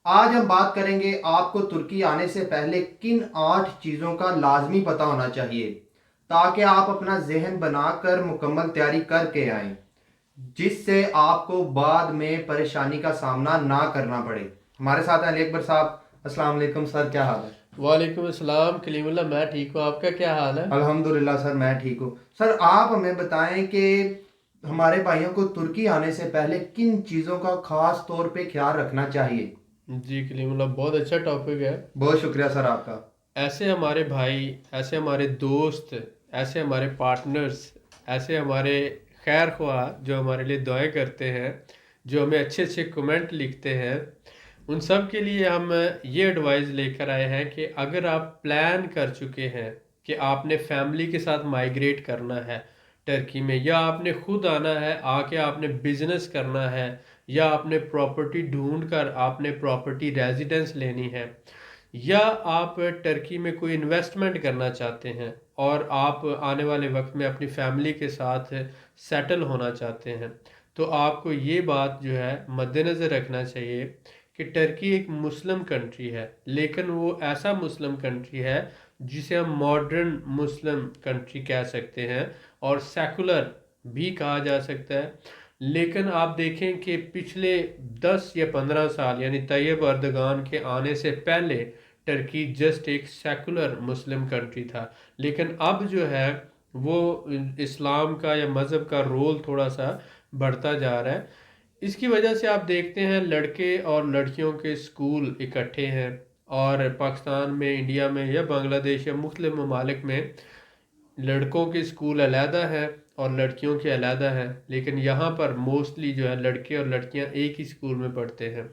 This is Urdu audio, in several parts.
آج ہم بات کریں گے آپ کو ترکی آنے سے پہلے کن 8 چیزوں کا لازمی پتہ ہونا چاہیے تاکہ آپ اپنا ذہن بنا کر مکمل تیاری کر کے آئیں، جس سے آپ کو بعد میں پریشانی کا سامنا نہ کرنا پڑے۔ ہمارے ساتھ ہیں علی اکبر صاحب۔ السلام علیکم سر، کیا حال ہے؟ وعلیکم السلام کلیم اللہ، میں ٹھیک ہوں، آپ کا کیا حال ہے؟ الحمدللہ سر، میں ٹھیک ہوں۔ سر آپ ہمیں بتائیں کہ ہمارے بھائیوں کو ترکی آنے سے پہلے کن چیزوں کا خاص طور پہ خیال رکھنا چاہیے؟ جی کلیم اللہ، بہت اچھا ٹاپک ہے۔ بہت شکریہ سر آپ کا۔ ایسے ہمارے بھائی، ایسے ہمارے دوست، ایسے ہمارے پارٹنرز، ایسے ہمارے خیر خواہ جو ہمارے لیے دعائیں کرتے ہیں، جو ہمیں اچھے اچھے کمنٹ لکھتے ہیں، ان سب کے لیے ہم یہ ایڈوائز لے کر آئے ہیں کہ اگر آپ پلان کر چکے ہیں کہ آپ نے فیملی کے ساتھ مائیگریٹ کرنا ہے ٹرکی میں، یا آپ نے خود آنا ہے، آ کے آپ نے بزنس کرنا ہے، یا آپ نے پراپرٹی ڈھونڈ کر آپ نے پراپرٹی ریزیڈنس لینی ہے، یا آپ ٹرکی میں کوئی انویسٹمنٹ کرنا چاہتے ہیں اور آپ آنے والے وقت میں اپنی فیملی کے ساتھ سیٹل ہونا چاہتے ہیں، تو آپ کو یہ بات جو ہے مد نظر رکھنا چاہیے کہ ٹرکی ایک مسلم کنٹری ہے، لیکن وہ ایسا مسلم کنٹری ہے جسے ہم ماڈرن مسلم کنٹری کہہ سکتے ہیں اور سیکولر بھی کہا جا سکتا ہے۔ لیکن آپ دیکھیں کہ پچھلے 10 یا 15 سال یعنی طیب اردگان کے آنے سے پہلے ٹرکی جسٹ ایک سیکولر مسلم کنٹری تھا، لیکن اب جو ہے وہ اسلام کا یا مذہب کا رول تھوڑا سا بڑھتا جا رہا ہے۔ اس کی وجہ سے آپ دیکھتے ہیں لڑکے اور لڑکیوں کے سکول اکٹھے ہیں، اور پاکستان میں، انڈیا میں یا بنگلہ دیش یا مختلف ممالک میں لڑکوں کے سکول علیحدہ ہیں اور لڑکیوں کے علیحدہ ہیں، لیکن یہاں پر موسٹلی جو ہے لڑکے اور لڑکیاں ایک ہی سکول میں پڑھتے ہیں۔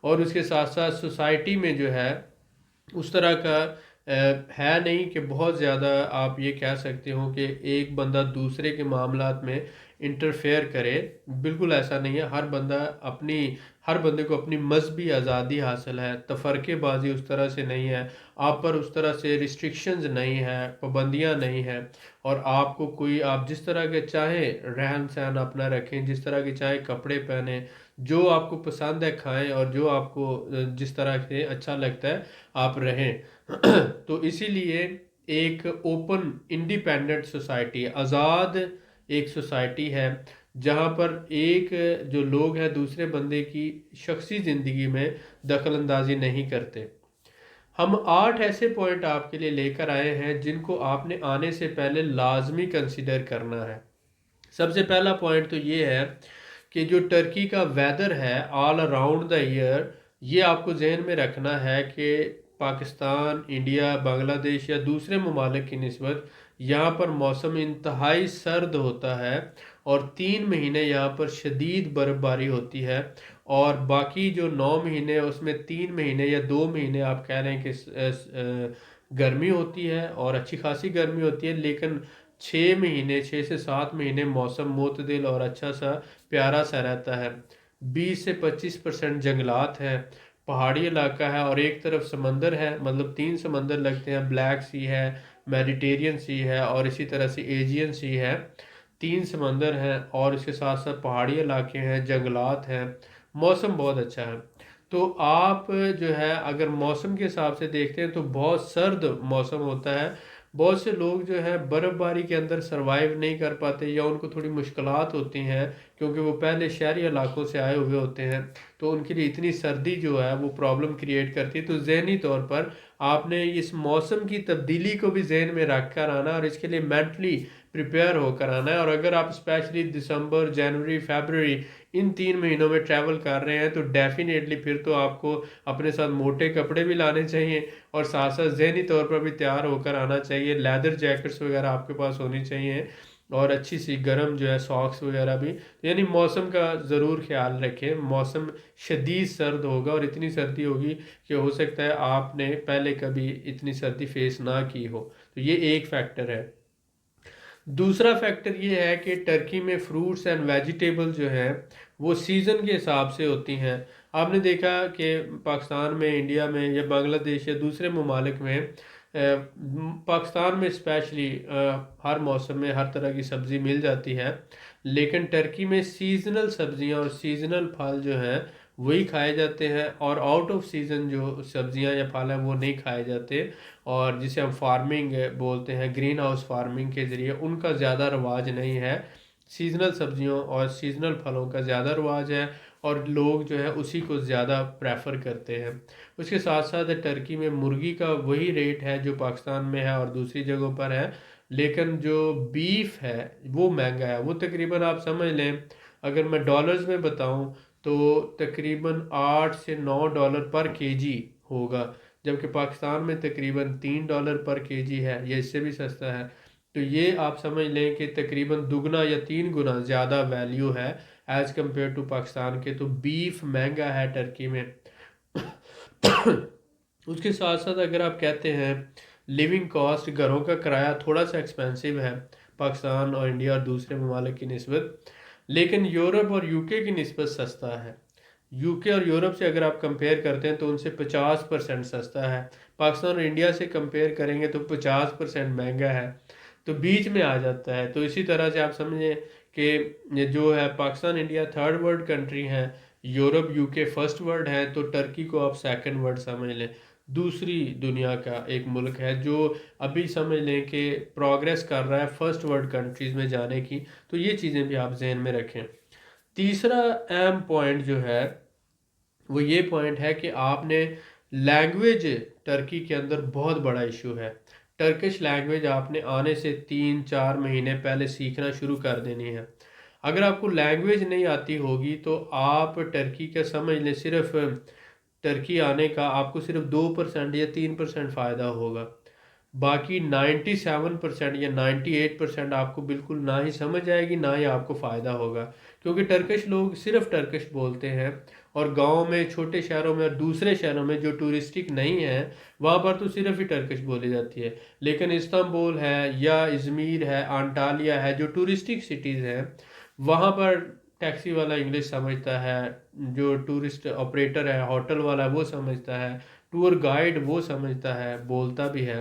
اور اس کے ساتھ ساتھ سوسائٹی میں جو ہے اس طرح کا ہے نہیں کہ بہت زیادہ آپ یہ کہہ سکتے ہو کہ ایک بندہ دوسرے کے معاملات میں انٹرفیئر کرے، بالکل ایسا نہیں ہے۔ ہر بندے کو اپنی مذہبی آزادی حاصل ہے، تفرقے بازی اس طرح سے نہیں ہے، آپ پر اس طرح سے ریسٹرکشنز نہیں ہیں، پابندیاں نہیں ہیں، اور آپ جس طرح کے چاہیں رہن سہن اپنا رکھیں، جس طرح کے چاہیں کپڑے پہنیں، جو آپ کو پسند ہے کھائیں، اور جو آپ کو جس طرح سے اچھا لگتا ہے آپ رہیں۔ تو اسی لیے ایک اوپن انڈیپینڈنٹ سوسائٹی، آزاد ایک سوسائٹی ہے جہاں پر ایک جو لوگ ہیں دوسرے بندے کی شخصی زندگی میں دخل اندازی نہیں کرتے۔ ہم 8 ایسے پوائنٹ آپ کے لیے لے کر آئے ہیں جن کو آپ نے آنے سے پہلے لازمی کنسیڈر کرنا ہے۔ سب سے پہلا پوائنٹ تو یہ ہے کہ جو ٹرکی کا ویدر ہے آل اراؤنڈ دا ایئر، یہ آپ کو ذہن میں رکھنا ہے کہ پاکستان، انڈیا، بنگلہ دیش یا دوسرے ممالک کی نسبت یہاں پر موسم انتہائی سرد ہوتا ہے، اور 3 مہینے یہاں پر شدید برف باری ہوتی ہے، اور باقی جو 9 مہینے اس میں 3 مہینے یا 2 مہینے آپ کہہ رہے ہیں کہ گرمی ہوتی ہے اور اچھی خاصی گرمی ہوتی ہے، لیکن 6 مہینے، 6 سے 7 مہینے موسم معتدل اور اچھا سا پیارا سا رہتا ہے۔ 20 سے 25% جنگلات ہیں، پہاڑی علاقہ ہے، اور ایک طرف سمندر ہے، مطلب 3 سمندر لگتے ہیں، بلیک سی ہے، میڈیٹیرین سی ہے، اور اسی طرح سے ایجین سی ہے۔ 3 سمندر ہیں اور اس کے ساتھ ساتھ پہاڑی علاقے ہیں، جنگلات ہیں، موسم بہت اچھا ہے۔ تو آپ جو ہے اگر موسم کے حساب سے دیکھتے ہیں تو بہت سرد موسم ہوتا ہے۔ بہت سے لوگ جو ہیں برف باری کے اندر سروائیو نہیں کر پاتے، یا ان کو تھوڑی مشکلات ہوتی ہیں کیونکہ وہ پہلے شہری علاقوں سے آئے ہوئے ہوتے ہیں، تو ان کے لیے اتنی سردی جو ہے وہ پرابلم کریٹ کرتی ہے۔ تو ذہنی طور پر آپ نے اس موسم کی تبدیلی کو بھی ذہن میں رکھ کر آنا، اور اس کے لیے مینٹلی پریپیئر ہو کر آنا ہے۔ اور اگر آپ اسپیشلی دسمبر، جنوری، فیبرری ان 3 مہینوں میں ٹریول کر رہے ہیں تو ڈیفینیٹلی پھر تو آپ کو اپنے ساتھ موٹے کپڑے بھی لانے چاہیے، اور ساتھ ساتھ ذہنی طور پر بھی تیار ہو کر آنا چاہیے۔ لیدر جیکٹس وغیرہ آپ کے پاس ہونی چاہیے، اور اچھی سی گرم جو ہے ساکس وغیرہ بھی، یعنی موسم کا ضرور خیال رکھیں۔ موسم شدید سرد ہوگا، اور اتنی سردی ہوگی کہ ہو سکتا ہے آپ نے پہلے کبھی اتنی سردی فیس نہ کی ہو، تو یہ ایک فیکٹر ہے۔ دوسرا فیکٹر یہ ہے کہ ٹرکی میں فروٹس اینڈ ویجیٹیبل جو ہیں وہ سیزن کے حساب سے ہوتی ہیں۔ آپ نے دیکھا کہ پاکستان میں، انڈیا میں یا بنگلہ دیش یا دوسرے ممالک میں، پاکستان میں اسپیشلی ہر موسم میں ہر طرح کی سبزی مل جاتی ہے، لیکن ٹرکی میں سیزنل سبزیاں اور سیزنل پھل جو ہیں وہی کھائے جاتے ہیں، اور آؤٹ آف سیزن جو سبزیاں یا پھل ہیں وہ نہیں کھائے جاتے، اور جسے ہم فارمنگ بولتے ہیں، گرین ہاؤس فارمنگ کے ذریعے ان کا زیادہ رواج نہیں ہے۔ سیزنل سبزیوں اور سیزنل پھلوں کا زیادہ رواج ہے، اور لوگ جو ہے اسی کو زیادہ پریفر کرتے ہیں۔ اس کے ساتھ ساتھ ٹرکی میں مرغی کا وہی ریٹ ہے جو پاکستان میں ہے اور دوسری جگہوں پر ہے، لیکن جو بیف ہے وہ مہنگا ہے۔ وہ تقریباً آپ سمجھ لیں، اگر میں ڈالرز میں بتاؤں تو تقریباً $8 سے $9 پر کے جی ہوگا، جبکہ پاکستان میں تقریباً $3 پر کے جی ہے، یا اس سے بھی سستا ہے۔ تو یہ آپ سمجھ لیں کہ تقریباً دگنا یا 3 گنا زیادہ ویلیو ہے ایز کمپیئر ٹو پاکستان کے۔ تو بیف مہنگا ہے ٹرکی میں۔ اس کے ساتھ ساتھ اگر آپ کہتے ہیں لیونگ کاسٹ، گھروں کا کرایہ تھوڑا سا ایکسپینسو ہے پاکستان اور انڈیا اور دوسرے ممالک کی نسبت، لیکن یورپ اور یو کے کی نسبت سستا ہے۔ یو کے اور یورپ سے اگر آپ کمپیئر کرتے ہیں تو ان سے 50% سستا ہے، پاکستان اور انڈیا سے کمپیئر کریں گے تو 50% مہنگا ہے، تو بیچ میں آ جاتا ہے۔ تو اسی طرح سے آپ سمجھیں کہ یہ جو ہے Pakistan India third world country ہیں، یورپ یو کے فرسٹ ورلڈ ہے، تو ٹرکی کو آپ سیکنڈ ورلڈ سمجھ لیں، دوسری دنیا کا ایک ملک ہے جو ابھی سمجھ لیں کہ پروگریس کر رہا ہے فرسٹ ورلڈ کنٹریز میں جانے کی۔ تو یہ چیزیں بھی آپ ذہن میں رکھیں۔ تیسرا اہم پوائنٹ جو ہے وہ یہ پوائنٹ ہے کہ آپ نے لینگویج، ٹرکی کے اندر بہت بڑا ایشو ہے۔ ٹرکش لینگویج آپ نے آنے سے 3-4 مہینے پہلے سیکھنا شروع کر دینی ہے۔ اگر آپ کو لینگویج نہیں آتی ہوگی تو آپ ٹرکی کا سمجھ لیں صرف ٹرکی آنے کا آپ کو صرف 2% یا 3% فائدہ ہوگا، باقی 97% یا 98% آپ کو بالکل نہ ہی سمجھ آئے گی، نہ ہی آپ کو فائدہ ہوگا، کیونکہ ٹرکش لوگ صرف ٹرکش بولتے ہیں، اور گاؤں میں، چھوٹے شہروں میں اور دوسرے شہروں میں جو ٹورسٹک نہیں ہیں وہاں پر تو صرف ہی ٹرکش بولی جاتی ہے، لیکن استنبول ہے یا ازمیر ہے، انٹالیا ہے، جو ٹورسٹک سٹیز ہیں وہاں پر ٹیکسی والا انگلش سمجھتا ہے، جو ٹورسٹ آپریٹر ہے، ہوٹل والا وہ سمجھتا ہے، ٹور گائیڈ وہ سمجھتا ہے، بولتا بھی ہے،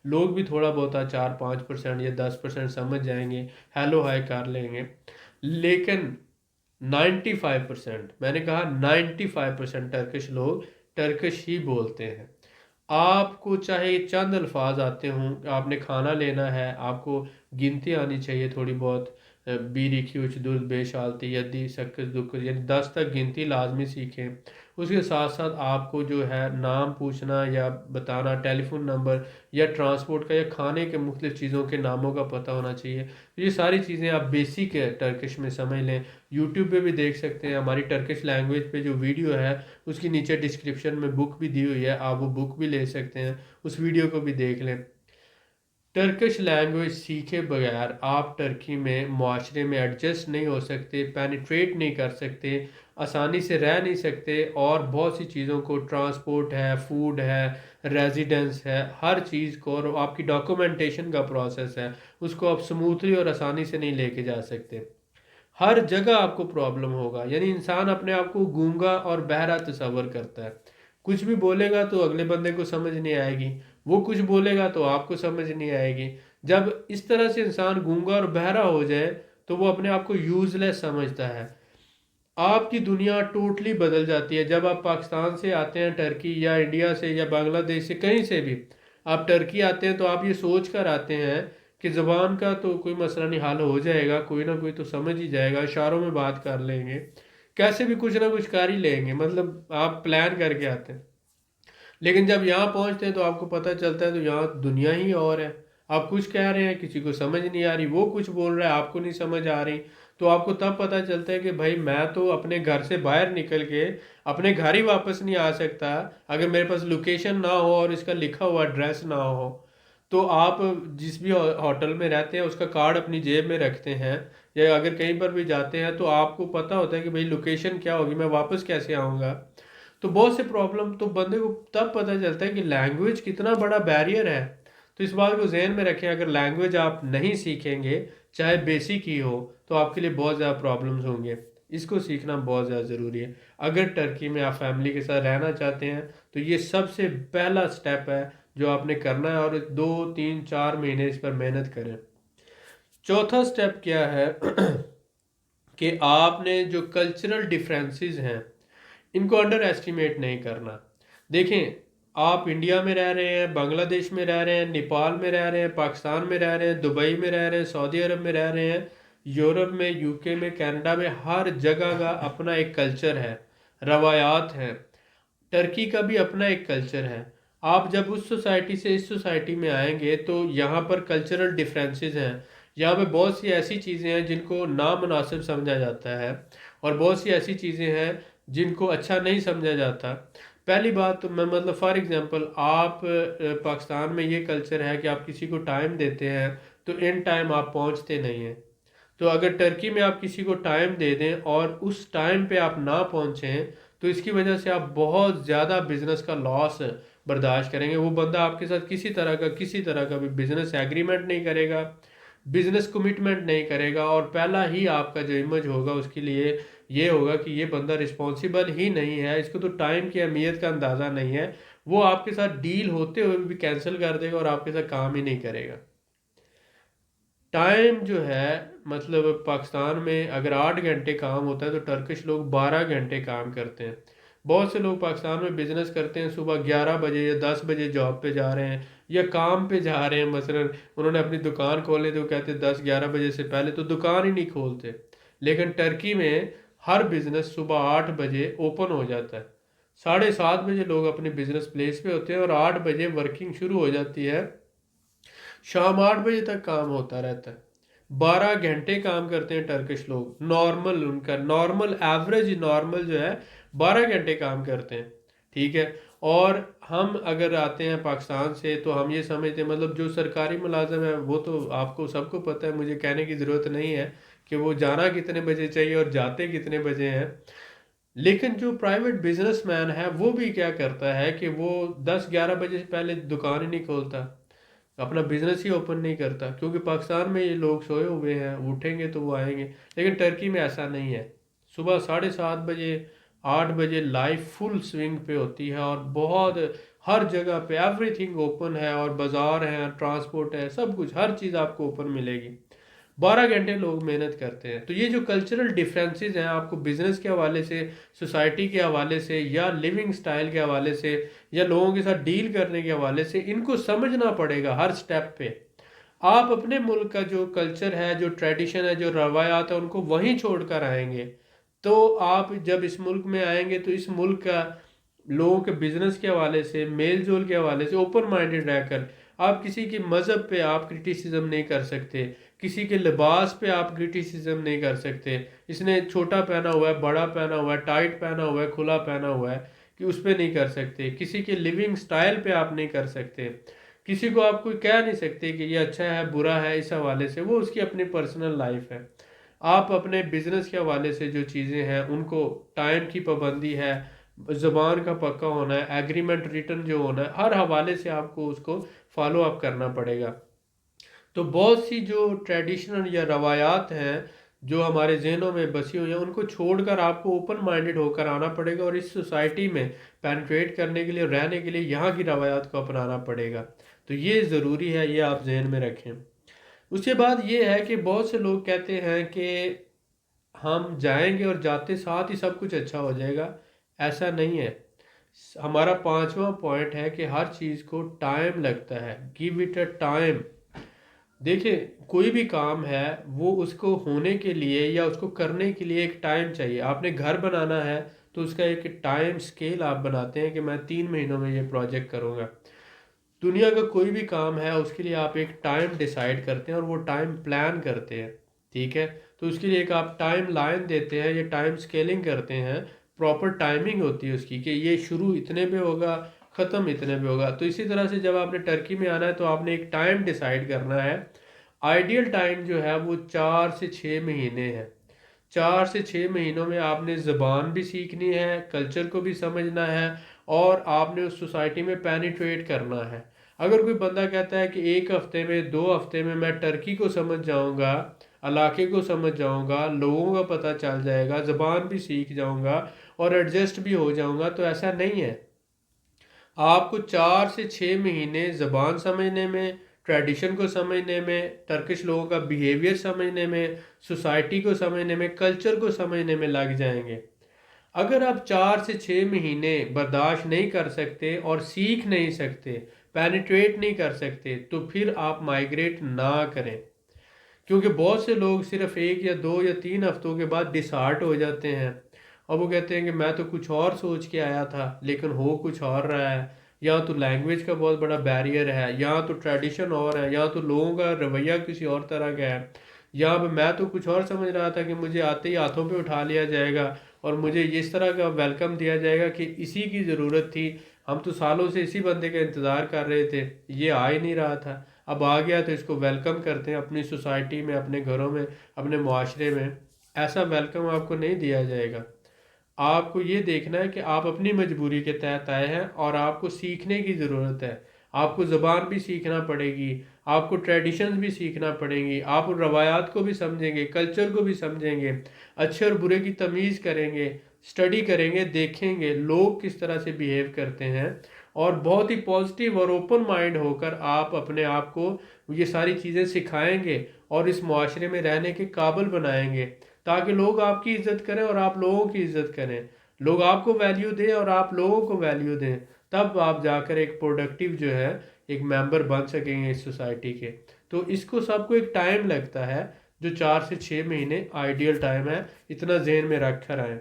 لوگ بھی تھوڑا بہتا 4-5% یا 10% سمجھ جائیں گے، ہیلو ہائی کر لیں گے، لیکن 95%، میں نے کہا 95% ٹرکش لوگ ٹرکش ہی بولتے ہیں۔ آپ کو چاہے چند الفاظ آتے ہوں، آپ نے کھانا لینا ہے، آپ کو گنتی آنی چاہیے تھوڑی بہت، بیری کھیوچ دودھ بے شالتی یدی سکس دکھ، یعنی 10 تک گنتی لازمی سیکھیں۔ اس کے ساتھ ساتھ آپ کو جو ہے نام پوچھنا یا بتانا، ٹیلی فون نمبر یا ٹرانسپورٹ کا یا کھانے کے مختلف چیزوں کے ناموں کا پتہ ہونا چاہیے۔ یہ ساری چیزیں آپ بیسک ٹرکش میں سمجھ لیں۔ یوٹیوب پہ بھی دیکھ سکتے ہیں، ہماری ٹرکش لینگویج پہ جو ویڈیو ہے اس کی نیچے ڈسکرپشن میں بک بھی دی ہوئی ہے، آپ وہ بک بھی لے سکتے ہیں، اس ویڈیو کو بھی دیکھ لیں۔ ٹرکش لینگویج سیکھے بغیر آپ ٹرکی میں معاشرے میں ایڈجسٹ نہیں ہو سکتے، پینیٹریٹ نہیں کر سکتے، آسانی سے رہ نہیں سکتے، اور بہت سی چیزوں کو، ٹرانسپورٹ ہے، فوڈ ہے، ریزیڈنس ہے، ہر چیز کو، اور آپ کی ڈاکومنٹیشن کا پروسیس ہے اس کو آپ سموتھلی اور آسانی سے نہیں لے کے جا سکتے۔ ہر جگہ آپ کو پرابلم ہوگا، یعنی انسان اپنے آپ کو گونگا اور بہرا تصور کرتا ہے، کچھ بھی بولے گا تو اگلے بندے کو سمجھ نہیں آئے گی، وہ کچھ بولے گا تو آپ کو سمجھ نہیں آئے گی۔ جب اس طرح سے انسان گونگا اور بہرا ہو جائے تو وہ اپنے آپ کو یوز لیس سمجھتا ہے۔ آپ کی دنیا ٹوٹلی بدل جاتی ہے جب آپ پاکستان سے آتے ہیں ٹرکی، یا انڈیا سے یا بنگلہ دیش سے، کہیں سے بھی آپ ٹرکی آتے ہیں تو آپ یہ سوچ کر آتے ہیں کہ زبان کا تو کوئی مسئلہ نہیں، حل ہو جائے گا، کوئی نہ کوئی تو سمجھ ہی جائے گا، اشاروں میں بات کر لیں گے، کیسے بھی کچھ نہ کچھ کر ہی لیں گے، مطلب آپ پلان کر کے آتے ہیں۔ لیکن جب یہاں پہنچتے ہیں تو آپ کو پتہ چلتا ہے تو یہاں دنیا ہی اور ہے، آپ کچھ کہہ رہے ہیں کسی کو سمجھ نہیں آ رہی، وہ کچھ بول رہا ہے آپ کو نہیں سمجھ آ رہی، تو آپ کو تب پتہ چلتا ہے کہ بھائی میں تو اپنے گھر سے باہر نکل کے اپنے گھر ہی واپس نہیں آ سکتا اگر میرے پاس لوکیشن نہ ہو اور اس کا لکھا ہوا ایڈریس نہ ہو۔ تو آپ جس بھی ہوٹل میں رہتے ہیں اس کا کارڈ اپنی جیب میں رکھتے ہیں، یا اگر کہیں پر بھی جاتے ہیں تو آپ کو پتہ ہوتا ہے کہ بھائی لوکیشن کیا ہوگی، میں واپس کیسے آؤں گا۔ تو بہت سے پرابلم تو بندے کو تب پتہ چلتا ہے کہ لینگویج کتنا بڑا بیریئر ہے۔ تو اس بات کو ذہن میں رکھیں، اگر لینگویج آپ نہیں سیکھیں گے چاہے بیسک ہی ہو تو آپ کے لیے بہت زیادہ پرابلمز ہوں گے، اس کو سیکھنا بہت زیادہ ضروری ہے۔ اگر ٹرکی میں آپ فیملی کے ساتھ رہنا چاہتے ہیں تو یہ سب سے پہلا سٹیپ ہے جو آپ نے کرنا ہے، اور 2-3-4 مہینے اس پر محنت کریں۔ چوتھا سٹیپ کیا ہے کہ آپ نے جو کلچرل ڈیفرنسز ہیں ان کو انڈر ایسٹیمیٹ نہیں کرنا. دیکھیں آپ انڈیا میں رہ رہے ہیں، بنگلہ دیش میں رہ رہے ہیں، نیپال میں رہ رہے ہیں، پاکستان میں رہ رہے ہیں، دبئی میں رہ رہے ہیں، سعودی عرب میں رہ رہے ہیں، یورپ میں، یو کے میں، کینیڈا میں، ہر جگہ کا اپنا ایک کلچر ہے، روایات ہیں. ٹرکی کا بھی اپنا ایک کلچر ہے. آپ جب اس سوسائٹی سے اس سوسائٹی میں آئیں گے تو یہاں پر کلچرل ڈفرینسز ہیں. یہاں پہ بہت سی ایسی چیزیں ہیں جن کو نامناسب سمجھا جاتا ہے، اور بہت سی ایسی چیزیں ہیں جن کو اچھا نہیں سمجھا جاتا. پہلی بات تو میں مطلب فار ایگزامپل آپ پاکستان میں یہ کلچر ہے کہ آپ کسی کو ٹائم دیتے ہیں تو ان ٹائم آپ پہنچتے نہیں ہیں. تو اگر ٹرکی میں آپ کسی کو ٹائم دے دیں اور اس ٹائم پہ آپ نہ پہنچیں تو اس کی وجہ سے آپ بہت زیادہ بزنس کا لاس برداشت کریں گے. وہ بندہ آپ کے ساتھ کسی طرح کا بھی بزنس ایگریمنٹ نہیں کرے گا، بزنس کمٹمنٹ نہیں کرے گا، اور پہلا ہی آپ کا جو امیج ہوگا اس کے لیے یہ ہوگا کہ یہ بندہ رسپانسیبل ہی نہیں ہے، اس کو تو ٹائم کی اہمیت کا اندازہ نہیں ہے. وہ آپ کے ساتھ ڈیل ہوتے ہوئے بھی کینسل کر دے گا اور آپ کے ساتھ کام ہی نہیں کرے گا. ٹائم جو ہے مطلب پاکستان میں اگر 8 گھنٹے کام ہوتا ہے تو ٹرکش لوگ 12 گھنٹے کام کرتے ہیں. بہت سے لوگ پاکستان میں بزنس کرتے ہیں، صبح 11 بجے یا 10 بجے جاب پہ جا رہے ہیں یا کام پہ جا رہے ہیں. مثلا انہوں نے اپنی دکان کھولنے تو وہ کہتے ہیں 10-11 بجے سے پہلے تو دکان ہی نہیں کھولتے. لیکن ٹرکی میں ہر بزنس صبح 8 بجے اوپن ہو جاتا ہے. 7:30 بجے لوگ اپنے بزنس پلیس پہ ہوتے ہیں اور 8 بجے ورکنگ شروع ہو جاتی ہے. شام 8 بجے تک کام ہوتا رہتا ہے. 12 گھنٹے کام کرتے ہیں ٹرکش لوگ. نارمل ان کا نارمل ایوریج نارمل جو ہے 12 گھنٹے کام کرتے ہیں. ٹھیک ہے. اور ہم اگر آتے ہیں پاکستان سے تو ہم یہ سمجھتے ہیں مطلب جو سرکاری ملازم ہے وہ تو آپ کو سب کو پتہ ہے، مجھے کہنے کی ضرورت نہیں ہے کہ وہ جانا کتنے بجے چاہیے اور جاتے کتنے بجے ہیں. لیکن جو پرائیویٹ بزنس مین ہے وہ بھی کیا کرتا ہے کہ وہ 10-11 بجے سے پہلے دکان ہی نہیں کھولتا، اپنا بزنس ہی اوپن نہیں کرتا، کیونکہ پاکستان میں یہ لوگ سوئے ہوئے ہیں، اٹھیں گے تو وہ آئیں گے. لیکن ٹرکی میں ایسا نہیں ہے. صبح 7:30 بجے 8 بجے لائف فل سوئنگ پہ ہوتی ہے اور بہت ہر جگہ پہ ایوری تھنگ اوپن ہے، اور بازار ہیں، ٹرانسپورٹ ہے، سب کچھ ہر چیز آپ کو اوپن ملے گی. 12 گھنٹے لوگ محنت کرتے ہیں. تو یہ جو کلچرل ڈفرینسز ہیں آپ کو بزنس کے حوالے سے، سوسائٹی کے حوالے سے، یا لیونگ سٹائل کے حوالے سے، یا لوگوں کے ساتھ ڈیل کرنے کے حوالے سے، ان کو سمجھنا پڑے گا ہر سٹیپ پہ. آپ اپنے ملک کا جو کلچر ہے، جو ٹریڈیشن ہے، جو روایات ہیں، ان کو وہیں چھوڑ کر آئیں گے. تو آپ جب اس ملک میں آئیں گے تو اس ملک کا لوگوں کے بزنس کے حوالے سے، میل جول کے حوالے سے اوپن مائنڈڈ رہ کر آپ کسی کی مذہب پہ آپ کرٹیسزم نہیں کر سکتے، کسی کے لباس پہ آپ کرٹیسزم نہیں کر سکتے. اس نے چھوٹا پہنا ہوا ہے، بڑا پہنا ہوا ہے، ٹائٹ پہنا ہوا ہے، کھلا پہنا ہوا ہے، کہ اس پہ نہیں کر سکتے. کسی کے لیونگ سٹائل پہ آپ نہیں کر سکتے. کسی کو آپ کوئی کہہ نہیں سکتے کہ یہ اچھا ہے برا ہے اس حوالے سے، وہ اس کی اپنی پرسنل لائف ہے. آپ اپنے بزنس کے حوالے سے جو چیزیں ہیں ان کو، ٹائم کی پابندی ہے، زبان کا پکا ہونا ہے، ایگریمنٹ ریٹن جو ہونا ہے، ہر حوالے سے آپ کو اس کو فالو اپ کرنا پڑے گا. تو بہت سی جو ٹریڈیشنل یا روایات ہیں جو ہمارے ذہنوں میں بسی ہوئی ہیں ان کو چھوڑ کر آپ کو اوپن مائنڈڈ ہو کر آنا پڑے گا، اور اس سوسائٹی میں پینٹریٹ کرنے کے لیے، رہنے کے لیے یہاں کی روایات کو اپنانا پڑے گا. تو یہ ضروری ہے، یہ آپ ذہن میں رکھیں. اس کے بعد یہ ہے کہ بہت سے لوگ کہتے ہیں کہ ہم جائیں گے اور جاتے ساتھ ہی سب کچھ اچھا ہو جائے گا. ایسا نہیں ہے. ہمارا 5واں پوائنٹ ہے کہ ہر چیز کو ٹائم لگتا ہے. Give it a time. دیکھیں کوئی بھی کام ہے وہ اس کو ہونے کے لیے یا اس کو کرنے کے لیے ایک ٹائم چاہیے. آپ نے گھر بنانا ہے تو اس کا ایک ٹائم سکیل آپ بناتے ہیں کہ میں 3 مہینوں میں یہ پروجیکٹ کروں گا. دنیا کا کوئی بھی کام ہے اس کے لیے آپ ایک ٹائم ڈیسائیڈ کرتے ہیں اور وہ ٹائم پلان کرتے ہیں. ٹھیک ہے. تو اس کے لیے ایک آپ ٹائم لائن دیتے ہیں، یہ ٹائم سکیلنگ کرتے ہیں. پراپر ٹائمنگ ہوتی ہے اس کی کہ یہ شروع اتنے پہ ہوگا، ختم اتنے پہ ہوگا. تو اسی طرح سے جب آپ نے ٹرکی میں آنا ہے تو آپ نے ایک ٹائم ڈیسائیڈ کرنا ہے. آئیڈیل ٹائم جو ہے وہ 4 سے 6 مہینے ہے. 4 سے 6 مہینوں میں آپ نے زبان بھی سیکھنی ہے، کلچر کو بھی سمجھنا ہے، اور آپ نے اس سوسائٹی میں پینیٹریٹ کرنا ہے. اگر کوئی بندہ کہتا ہے کہ 1 ہفتے میں 2 ہفتے میں ٹرکی کو سمجھ جاؤں گا، علاقے کو سمجھ جاؤں گا، لوگوں کا پتہ چل جائے گا، زبان بھی سیکھ جاؤں گا اور ایڈجسٹ بھی ہو جاؤں گا، تو ایسا نہیں ہے. آپ کو 4 سے 6 مہینے زبان سمجھنے میں، ٹریڈیشن کو سمجھنے میں، ٹرکش لوگوں کا بیہیویئر سمجھنے میں، سوسائٹی کو سمجھنے میں، کلچر کو سمجھنے میں لگ جائیں گے. اگر آپ 4 سے 6 مہینے برداشت نہیں کر سکتے اور سیکھ نہیں سکتے، پینیٹریٹ نہیں کر سکتے، تو پھر آپ مائگریٹ نہ کریں، کیونکہ بہت سے لوگ صرف 1 یا 2 یا 3 ہفتوں کے بعد ڈسہارٹ ہو جاتے ہیں، اور وہ کہتے ہیں کہ میں تو کچھ اور سوچ کے آیا تھا لیکن ہو کچھ اور رہا ہے، یا تو لینگویج کا بہت بڑا بیریئر ہے، یا تو ٹریڈیشن اور ہے، یا تو لوگوں کا رویہ کسی اور طرح کا ہے، یا میں تو کچھ اور سمجھ رہا تھا کہ مجھے آتے ہی ہاتھوں پہ اٹھا لیا جائے گا اور مجھے اس طرح کا ویلکم دیا جائے گا کہ اسی کی ضرورت تھی، ہم تو سالوں سے اسی بندے کا انتظار کر رہے تھے، یہ آ ہی نہیں رہا تھا، اب آ گیا تو اس کو ویلکم کرتے ہیں اپنی سوسائٹی میں، اپنے گھروں میں، اپنے معاشرے میں۔ ایسا ویلکم آپ کو نہیں دیا جائے گا۔ آپ کو یہ دیکھنا ہے کہ آپ اپنی مجبوری کے تحت آئے ہیں اور آپ کو سیکھنے کی ضرورت ہے، آپ کو زبان بھی سیکھنا پڑے گی، آپ کو ٹریڈیشنز بھی سیکھنا پڑیں گی، آپ روایات کو بھی سمجھیں گے، کلچر کو بھی سمجھیں گے، اچھے اور برے کی تمیز کریں گے، اسٹڈی کریں گے، دیکھیں گے لوگ کس طرح سے بیہیو کرتے ہیں، اور بہت ہی پازیٹیو اور اوپن مائنڈ ہو کر آپ اپنے آپ کو یہ ساری چیزیں سکھائیں گے اور اس معاشرے میں رہنے کے قابل بنائیں گے، تاکہ لوگ آپ کی عزت کریں اور آپ لوگوں کی عزت کریں، لوگ آپ کو ویلیو دیں اور آپ لوگوں کو ویلیو دیں، تب آپ جا کر ایک پروڈکٹیو جو ہے ایک ممبر بن سکیں گے اس سوسائٹی کے۔ تو اس کو سب کو ایک ٹائم لگتا ہے، جو 4 سے 6 مہینے آئیڈیل ٹائم ہے، اتنا ذہن میں رکھ کر آئیں۔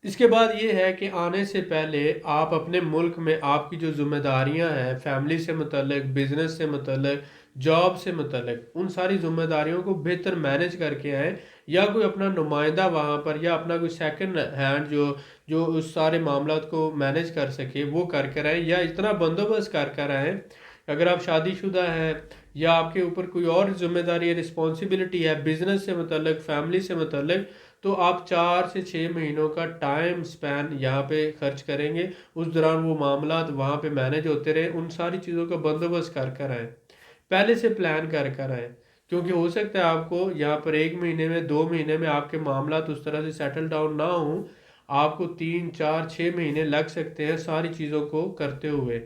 اس کے بعد یہ ہے کہ آنے سے پہلے آپ اپنے ملک میں آپ کی جو ذمہ داریاں ہیں، فیملی سے متعلق، بزنس سے متعلق، جاب سے متعلق، ان ساری ذمہ داریوں کو بہتر مینج کر کے آئیں، یا کوئی اپنا نمائندہ وہاں پر، یا اپنا کوئی سیکنڈ ہینڈ جو اس سارے معاملات کو مینج کر سکے وہ کر کر آئیں، یا اتنا بندوبست کر کر آئیں، اگر آپ شادی شدہ ہیں یا آپ کے اوپر کوئی اور ذمہ داری رسپانسبلٹی ہے بزنس سے متعلق، فیملی سے متعلق، تو آپ 4 سے 6 مہینوں کا ٹائم سپین یہاں پہ خرچ کریں گے، اس دوران وہ معاملات وہاں پہ مینج ہوتے رہیں، ان ساری چیزوں کا بندوبست کر کر آئیں، پہلے سے پلان کر کر آئیں، کیونکہ ہو سکتا ہے آپ کو یہاں پر 1 مہینے میں 2 مہینے میں آپ کے معاملات اس طرح سے سیٹل ڈاؤن نہ ہوں، آپ کو 3 4 6 مہینے لگ سکتے ہیں ساری چیزوں کو کرتے ہوئے،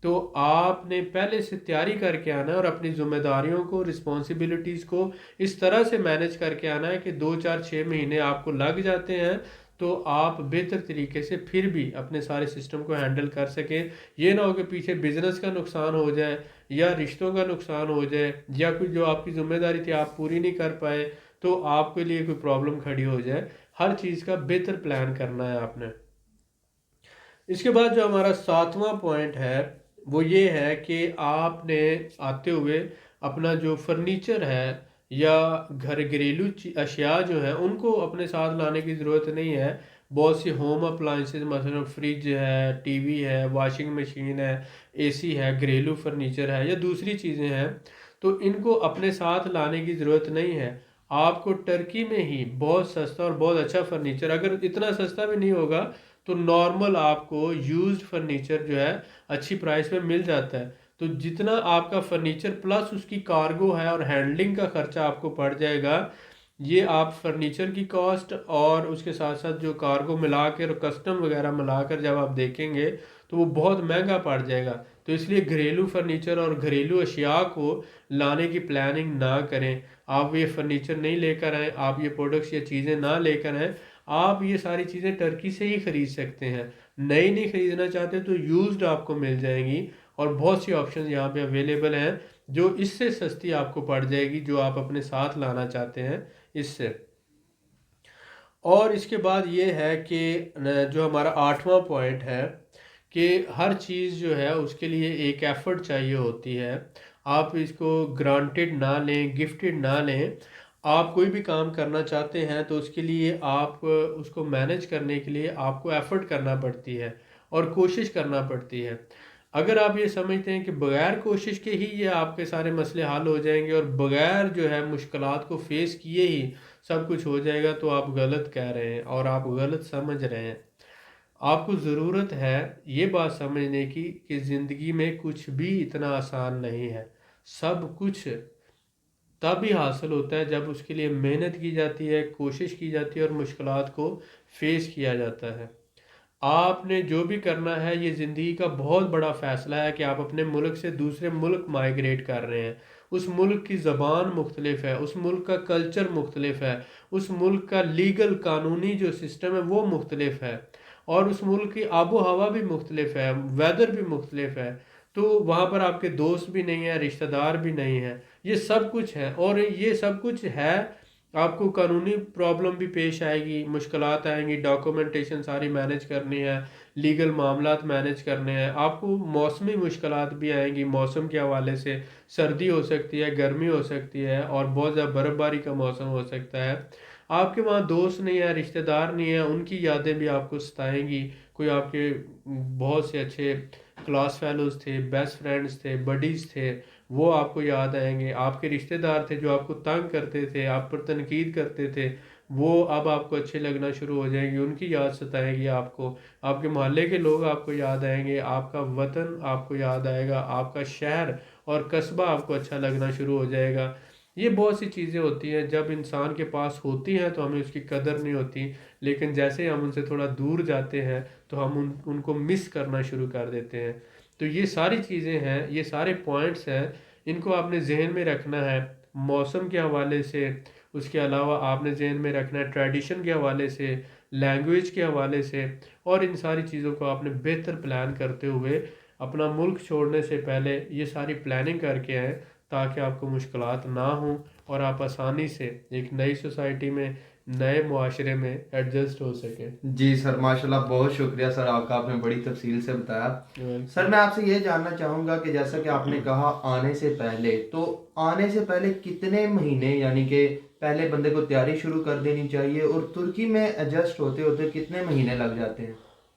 تو آپ نے پہلے سے تیاری کر کے آنا ہے اور اپنی ذمہ داریوں کو، رسپانسبلٹیز کو اس طرح سے مینج کر کے آنا ہے کہ 2 4 6 مہینے آپ کو لگ جاتے ہیں تو آپ بہتر طریقے سے پھر بھی اپنے سارے سسٹم کو ہینڈل کر سکیں، یہ نہ ہو کہ پیچھے بزنس کا نقصان ہو جائے، یا رشتوں کا نقصان ہو جائے، یا کوئی جو آپ کی ذمہ داری تھی آپ پوری نہیں کر پائے تو آپ کے لیے کوئی پرابلم کھڑی ہو جائے۔ ہر چیز کا بہتر پلان کرنا ہے آپ نے۔ اس کے بعد جو ہمارا 7واں پوائنٹ ہے وہ یہ ہے کہ آپ نے آتے ہوئے اپنا جو فرنیچر ہے یا گھریلو اشیاء جو ہیں ان کو اپنے ساتھ لانے کی ضرورت نہیں ہے۔ بہت سی ہوم اپلائنسز، مثلا فریج ہے، ٹی وی ہے، واشنگ مشین ہے، اے سی ہے، گھریلو فرنیچر ہے یا دوسری چیزیں ہیں، تو ان کو اپنے ساتھ لانے کی ضرورت نہیں ہے۔ آپ کو ٹرکی میں ہی بہت سستا اور بہت اچھا فرنیچر، اگر اتنا سستا بھی نہیں ہوگا تو نارمل آپ کو یوزڈ فرنیچر جو ہے اچھی پرائس میں مل جاتا ہے، تو جتنا آپ کا فرنیچر پلس اس کی کارگو ہے اور ہینڈلنگ کا خرچہ آپ کو پڑ جائے گا، یہ آپ فرنیچر کی کاسٹ اور اس کے ساتھ ساتھ جو کارگو ملا کر اور کسٹم وغیرہ ملا کر جب آپ دیکھیں گے تو وہ بہت مہنگا پڑ جائے گا، تو اس لیے گھریلو فرنیچر اور گھریلو اشیاء کو لانے کی پلاننگ نہ کریں۔ آپ یہ فرنیچر نہیں لے کر آئیں، آپ یہ پروڈکٹس یا چیزیں نہ لے کر آئیں، آپ یہ ساری چیزیں ٹرکی سے ہی خرید سکتے ہیں، نئی نہیں خریدنا چاہتے تو یوزڈ آپ کو مل جائیں گی، اور بہت سی آپشنز یہاں پہ اویلیبل ہیں جو اس سے سستی آپ کو پڑ جائے گی جو آپ اپنے ساتھ لانا چاہتے ہیں اس سے۔ اور اس کے بعد یہ ہے کہ جو ہمارا 8واں پوائنٹ ہے کہ ہر چیز جو ہے اس کے لیے ایک ایفرٹ چاہیے ہوتی ہے، آپ اس کو گرانٹیڈ نہ لیں، گفٹڈ نہ لیں، آپ کوئی بھی کام کرنا چاہتے ہیں تو اس کے لیے آپ اس کو مینج کرنے کے لیے آپ کو ایفرٹ کرنا پڑتی ہے اور کوشش کرنا پڑتی ہے۔ اگر آپ یہ سمجھتے ہیں کہ بغیر کوشش کے ہی یہ آپ کے سارے مسئلے حل ہو جائیں گے اور بغیر جو ہے مشکلات کو فیس کیے ہی سب کچھ ہو جائے گا، تو آپ غلط کہہ رہے ہیں اور آپ غلط سمجھ رہے ہیں۔ آپ کو ضرورت ہے یہ بات سمجھنے کی کہ زندگی میں کچھ بھی اتنا آسان نہیں ہے، سب کچھ تب ہی حاصل ہوتا ہے جب اس کے لیے محنت کی جاتی ہے، کوشش کی جاتی ہے اور مشکلات کو فیس کیا جاتا ہے۔ آپ نے جو بھی کرنا ہے، یہ زندگی کا بہت بڑا فیصلہ ہے کہ آپ اپنے ملک سے دوسرے ملک مائگریٹ کر رہے ہیں، اس ملک کی زبان مختلف ہے، اس ملک کا کلچر مختلف ہے، اس ملک کا لیگل قانونی جو سسٹم ہے وہ مختلف ہے، اور اس ملک کی آب و ہوا بھی مختلف ہے، ویدر بھی مختلف ہے، تو وہاں پر آپ کے دوست بھی نہیں ہیں، رشتہ دار بھی نہیں ہیں، یہ سب کچھ ہے، اور یہ سب کچھ ہے، آپ کو قانونی پرابلم بھی پیش آئے گی، مشکلات آئیں گی، ڈاکومنٹیشن ساری مینیج کرنی ہے، لیگل معاملات مینیج کرنے ہیں، آپ کو موسمی مشکلات بھی آئیں گی، موسم کے حوالے سے سردی ہو سکتی ہے، گرمی ہو سکتی ہے، اور بہت زیادہ برف باری کا موسم ہو سکتا ہے، آپ کے وہاں دوست نہیں ہیں، رشتہ دار نہیں ہیں، ان کی یادیں بھی آپ کو ستائیں گی، کوئی آپ کے بہت سے اچھے کلاس فیلوز تھے، بیسٹ فرینڈز تھے، بڈیز تھے، وہ آپ کو یاد آئیں گے، آپ کے رشتہ دار تھے جو آپ کو تنگ کرتے تھے، آپ پر تنقید کرتے تھے، وہ اب آپ کو اچھے لگنا شروع ہو جائیں گے، ان کی یاد ستائے گی آپ کو، آپ کے محلے کے لوگ آپ کو یاد آئیں گے، آپ کا وطن آپ کو یاد آئے گا، آپ کا شہر اور قصبہ آپ کو اچھا لگنا شروع ہو جائے گا۔ یہ بہت سی چیزیں ہوتی ہیں جب انسان کے پاس ہوتی ہیں تو ہمیں اس کی قدر نہیں ہوتی، لیکن جیسے ہم ان سے تھوڑا دور جاتے ہیں تو ہم ان کو مس کرنا شروع کر دیتے ہیں۔ تو یہ ساری چیزیں ہیں، یہ سارے پوائنٹس ہیں، ان کو آپ نے ذہن میں رکھنا ہے، موسم کے حوالے سے، اس کے علاوہ آپ نے ذہن میں رکھنا ہے ٹریڈیشن کے حوالے سے، لینگویج کے حوالے سے، اور ان ساری چیزوں کو آپ نے بہتر پلان کرتے ہوئے اپنا ملک چھوڑنے سے پہلے یہ ساری پلاننگ کر کے آئیں، تاکہ آپ کو مشکلات نہ ہوں اور آپ آسانی سے ایک نئی سوسائٹی میں، نئے معاشرے میں ایڈجسٹ ہو سکیں۔ جی سر، ماشاءاللہ بہت شکریہ سر، آپ نے بڑی تفصیل سے بتایا۔ Sir welcome. میں آپ سے یہ جاننا چاہوں گا کہ جیسا کہ آپ نے کہا آنے سے پہلے، تو آنے سے پہلے کتنے مہینے یعنی کہ پہلے بندے کو تیاری شروع کر دینی چاہیے، اور ترکی میں ایڈجسٹ ہوتے ہوتے کتنے مہینے لگ جاتے ہیں؟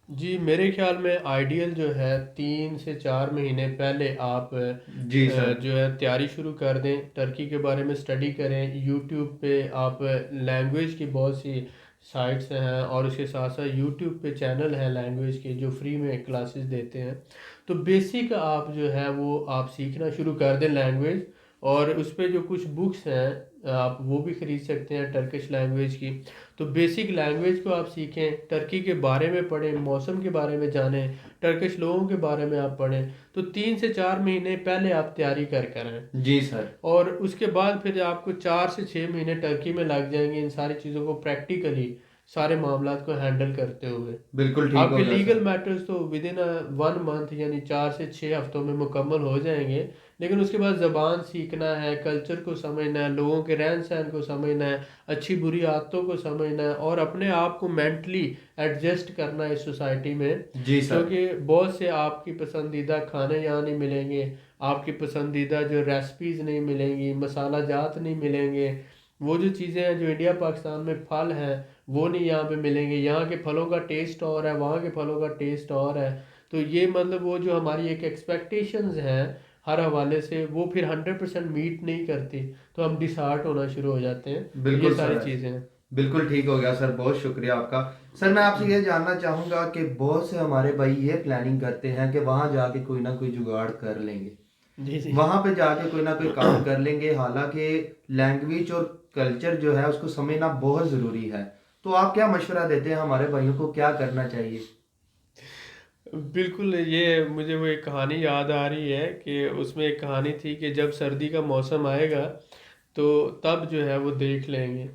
جی میرے خیال میں آئیڈیل جو ہے 3 سے 4 مہینے پہلے آپ جی سر۔ جو ہے تیاری شروع کر دیں، ترکی کے بارے میں اسٹڈی کریں، یوٹیوب پہ آپ لینگویج کی بہت سی سائٹس ہیں، اور اس کے ساتھ ساتھ یوٹیوب پہ چینل ہیں لینگویج کے جو فری میں کلاسز دیتے ہیں، تو بیسک آپ جو ہے وہ آپ سیکھنا شروع کر دیں لینگویج، اور اس پہ جو کچھ بکس ہیں آپ وہ بھی خرید سکتے ہیں ٹرکش لینگویج کی، تو بیسک لینگویج کو آپ سیکھیں، ترکی کے بارے میں پڑھیں، موسم کے بارے میں جانیں، ٹرکش لوگوں کے بارے میں آپ پڑھیں، تو 3 سے 4 مہینے پہلے آپ تیاری کر آئیں، جی سر۔ اور اس کے بعد پھر آپ کو 4 سے 6 مہینے ٹرکی میں لگ جائیں گے ان ساری چیزوں کو پریکٹیکلی سارے معاملات کو ہینڈل کرتے ہوئے۔ بالکل ٹھیک آپ کے ہو گیا لیگل سر۔ میٹرز تو ود ان 1 منتھ یعنی 4 سے 6 ہفتوں میں مکمل ہو جائیں گے، لیکن اس کے بعد زبان سیکھنا ہے، کلچر کو سمجھنا ہے، لوگوں کے رہن سہن کو سمجھنا ہے، اچھی بری عادتوں کو سمجھنا ہے، اور اپنے آپ کو مینٹلی ایڈجسٹ کرنا ہے اس سوسائٹی میں، جی سر۔ کیونکہ بہت سے آپ کی پسندیدہ کھانے یہاں نہیں ملیں گے، آپ کی پسندیدہ جو ریسپیز نہیں ملیں گی، مسالہ جات نہیں ملیں گے، وہ جو چیزیں ہیں جو انڈیا پاکستان میں پھل ہیں وہ نہیں یہاں پہ ملیں گے، یہاں کے پھلوں کا ٹیسٹ اور ہے، وہاں کے پھلوں کا ٹیسٹ اور ہے، تو یہ مطلب وہ جو ہماری ایک ایکسپیکٹیشنز ہیں ہر حوالے سے وہ پھر 100% میٹ نہیں کرتی، تو ہم ڈس ہارٹ ہونا شروع ہو جاتے ہیں، تو یہ بالکل ساری سر، چیزیں ہیں۔ بالکل ٹھیک ہو گیا سر، بہت شکریہ آپ کا۔ سر میں آپ سے یہ جاننا چاہوں گا کہ بہت سے ہمارے بھائی یہ پلاننگ کرتے ہیں کہ وہاں جا کے کوئی نہ کوئی جگاڑ کر لیں گے، جی جی وہاں پہ جا کے کوئی نہ کوئی کام کر لیں گے، حالانکہ لینگویج اور کلچر جو ہے اس کو سمجھنا بہت ضروری ہے۔ تو آپ کیا مشورہ دیتے ہیں ہمارے بھائیوں کو کیا کرنا چاہیے؟ بالکل، یہ مجھے وہ ایک کہانی یاد آ رہی ہے کہ اس میں ایک کہانی تھی کہ جب سردی کا موسم آئے گا تو تب جو ہے وہ دیکھ لیں گے،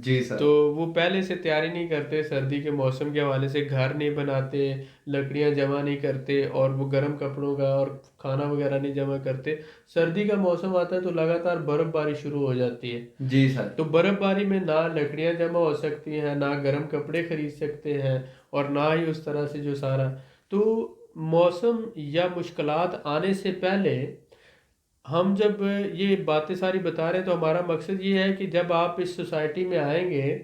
جی سر۔ تو وہ پہلے سے تیاری نہیں کرتے، سردی کے موسم کے حوالے سے گھر نہیں بناتے، لکڑیاں جمع نہیں کرتے، اور وہ گرم کپڑوں کا اور کھانا وغیرہ نہیں جمع کرتے، سردی کا موسم آتا ہے تو لگاتار برف باری شروع ہو جاتی ہے، جی سر۔ تو برف باری میں نہ لکڑیاں جمع ہو سکتی ہیں، نہ گرم کپڑے خرید سکتے ہیں، اور نہ ہی اس طرح سے جو سارا، تو موسم یا مشکلات آنے سے پہلے ہم جب یہ باتیں ساری بتا رہے ہیں تو ہمارا مقصد یہ ہے کہ جب آپ اس سوسائٹی میں آئیں گے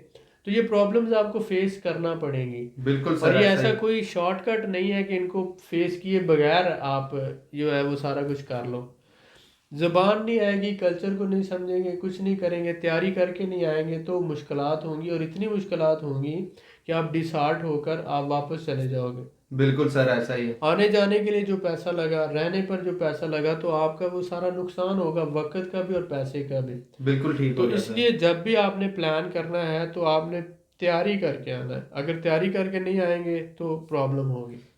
تو یہ پرابلمز آپ کو فیس کرنا پڑیں گی، بالکل اور سر، یہ ایسا ایسا ہی۔ کوئی شارٹ کٹ نہیں ہے کہ ان کو فیس کیے بغیر آپ جو ہے وہ سارا کچھ کر لو، زبان نہیں آئے گی، کلچر کو نہیں سمجھیں گے، کچھ نہیں کریں گے، تیاری کر کے نہیں آئیں گے تو مشکلات ہوں گی، اور اتنی مشکلات ہوں گی کہ آپ ڈس ہارٹ ہو کر آپ واپس چلے جاؤ گے۔ بالکل سر، ایسا ہی ہے۔ آنے جانے کے لیے جو پیسہ لگا، رہنے پر جو پیسہ لگا، تو آپ کا وہ سارا نقصان ہوگا، وقت کا بھی اور پیسے کا بھی، بالکل ٹھیک تو ہو گیا اس سر۔ لیے جب بھی آپ نے پلان کرنا ہے تو آپ نے تیاری کر کے آنا ہے، اگر تیاری کر کے نہیں آئیں گے تو پرابلم ہوگی۔